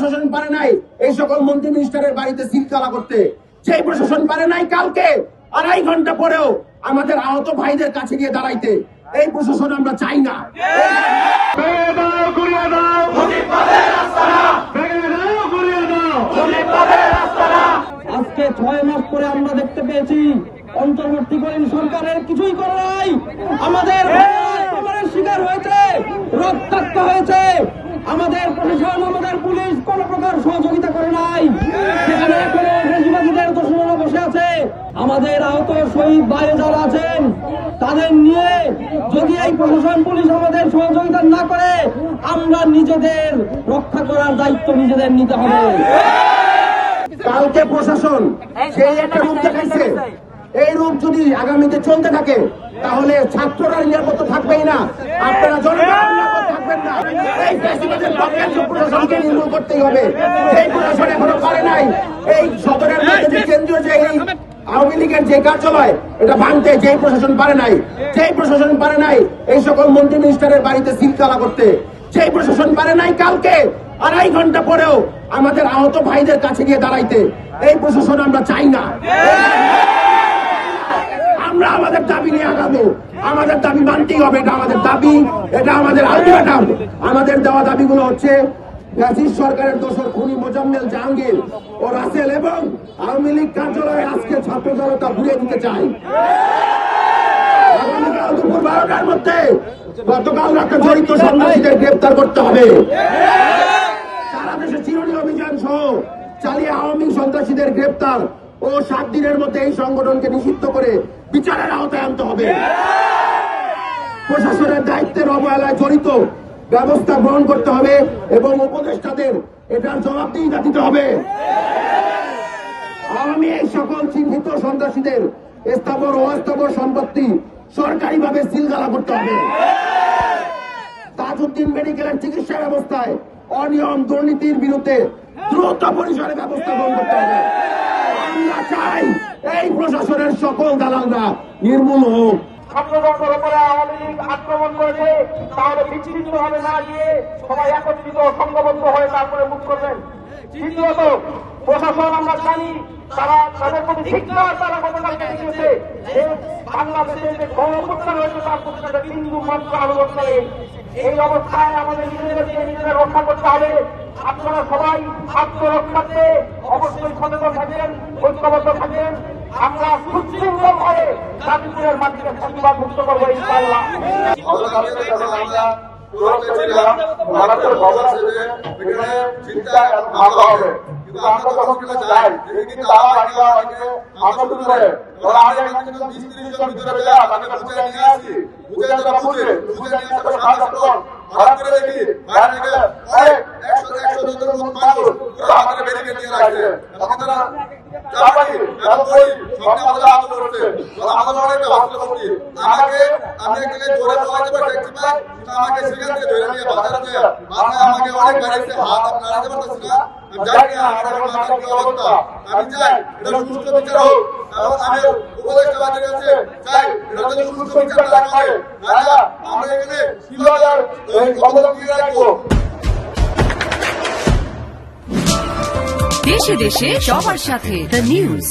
প্রশাসন পারে নাই এই সকল মন্ত্রী মিনিস্টারের বাড়িতে সিলগালা করতে, যে প্রশাসন পারে নাই কালকে 2.5 ঘন্টা পরেও আমাদের আহত ভাইদের কাছে গিয়ে দাঁড়াইতে, এই প্রশাসন আমরা চাই না। আজকে 6 মাস পরে আমরা দেখতে পেয়েছি অন্তর্বর্তীকালীন সরকারের কিছুই করে নাই। আমাদের শিকার হয়েছে, রক্তাক্ত হয়েছে। আমাদের প্রশাসন, আমাদের পুলিশ কোন প্রকার সহযোগিতা করে নাই। সেখানে এখনো ফেসিবাদীদের দোষরা বসে আছে। আমাদের আহত শহীদ ভাই যারা আছেন তাদের নিয়ে যদি এই প্রশাসন পুলিশ আমাদের সহযোগিতা না করে, আমরা নিজেদের রক্ষা করার দায়িত্ব নিজেদের নিতে হবে। কালকে প্রশাসন সেই একটা রূপ দেখাইছে, এই রূপ যদি আগামীতে চলতে থাকে তাহলে ছাত্ররা নিরাপদ থাকবেই না, আপনারা জনগণ নিরাপদ থাকবেন না। এই ফ্যাসিবাদের পক্ষের প্রশাসনকে নির্মূল করতেই হবে। এই প্রশাসন এখনো পারে নাই এই সদরের মধ্যে যে কেন্দ্রীয় যে আওয়ামী লীগের যে কার্যালয় এটা ভাঙতে, যেই প্রশাসন পারে নাই, যেই প্রশাসন পারে নাই এই সকল মন্ত্রী মিনিস্টারের বাড়িতে সিলগালা করতে, যেই প্রশাসন পারে নাই কালকে 2.5 ঘন্টা পরেও আমাদের আহত ভাইদের কাছে গিয়ে দাঁড়াইতে, এই প্রশাসন আমরা চাই না। আমরা আমাদের দাবি নিয়ে আগাবো, আমাদের দাবি মানতেই হবে, এটা আমাদের দাবি, এটা আমাদের আলটিমেটাম। আমাদের দেওয়া দাবিগুলো হচ্ছে ফ্যাসিস্ট সরকারের দোসর খুনি মোজাম্মেল জাহাঙ্গীর ও রাসেল এবং আওয়ামী লীগ কার্যালয়ে আজকে ছাত্র জনতা ঘুরিয়ে দিতে চাই। আগামীকাল দুপুর 12টার মধ্যে গতকাল রাতে জড়িত সন্ত্রাসীদের গ্রেপ্তার করতে হবে। সারা দেশে চিরুনি অভিযান সহ চালিয়ে আওয়ামী সন্ত্রাসীদের গ্রেপ্তার ও 7 দিনের মধ্যে এই সংগঠনকে নিষিদ্ধ করে বিচারের আওতায় আনতে হবে। প্রশাসনের দায়িত্বের অবহেলায় জড়িত ব্যবস্থা গ্রহণ করতে হবে এবং উপদেষ্টাদের এটার জবাবদিহিতা দিতে হবে। আওয়ামী এই সকল চিহ্নিত সন্ত্রাসীদের স্থাবর ও অস্থাবর সম্পত্তি সরকারিভাবে সিলগালা করতে হবে। তাজউদ্দিন মেডিকেলের চিকিৎসা ব্যবস্থায় অনিয়ম দুর্নীতির বিরুদ্ধে দ্রুত পরিসরে ব্যবস্থা গ্রহণ করতে হবে। আমরা চাই এই প্রশাসনের সকল দালালরা নির্মূল হোক। ছাত্রজনতার উপরে আওয়ামী লীগ আক্রমণ করেছে, তাহলে বিচ্ছিন্ন ভাবে না গিয়ে সবাই একত্রিত সংঘবদ্ধ হয়ে তারপরে মুখ করবেন। দ্বিতীয়ত, প্রশাসন আমরা জানি তারা তাদের প্রতি শিক্ষার তারা গতকালকে দিয়েছে যে বাংলাদেশে যে গণহত্যা রয়েছে তার প্রতি তাদের বিন্দু মাত্র আলোচনা করে। এই অবস্থায় আমাদের নিজেদেরকে নিজেদের রক্ষা করতে হবে। আপনারা সবাই আত্মরক্ষার্থে অবশ্যই সচেতন থাকবেন, ঐক্যবদ্ধ থাকবেন। আমরা সুশৃঙ্খল হয়ে গাজীপুরের মাটিকে ফ্যাসিবাদ মুক্ত করবো ইনশাআল্লাহ। মানুষের খবর আছে যে এখানে চিন্তা ভালো হবে, কিন্তু আমরা যখন কিন্তু যাই দেখি তারা আমরা শুরু করে ওরা আগে কিন্তু 20-30 জন ভিতরে যায়, তাদের বুঝে নিয়ে আসি, বুঝে তারা বুঝে নিয়ে আসতে হঠাৎ করে দেখি বাইরে থেকে 100 জনের মতো মানুষ পুরো আমাদের ব্যারিকেড দিয়ে রাখছে। তখন তারা চাপাই এবং ওই সব আমাদের আহত করছে, আমাদের অনেক হসপিটাল ভর্তি। আমি একদিকে জোরে বলাতে পারি দেখতে পাই, কিন্তু আমাকে সেখান থেকে ধরে নিয়ে বাজারে নিয়ে বাসায় আমাকে অনেক গাড়িতে হাত নাড়াতে পারতেছি না। আমি জানি না আমার মাথার কি অবস্থা। আমি চাই এটা সুষ্ঠু বিচার হোক এবং আমি উপদেষ্টাদের কাছে চাই এটা যদি সুষ্ঠু বিচার না হয় তাহলে আমরা এখানে কিভাবে এই ক্ষমতা দিয়ে রাখবো। দেশে দেশে সবার সাথে দ্য নিউজ।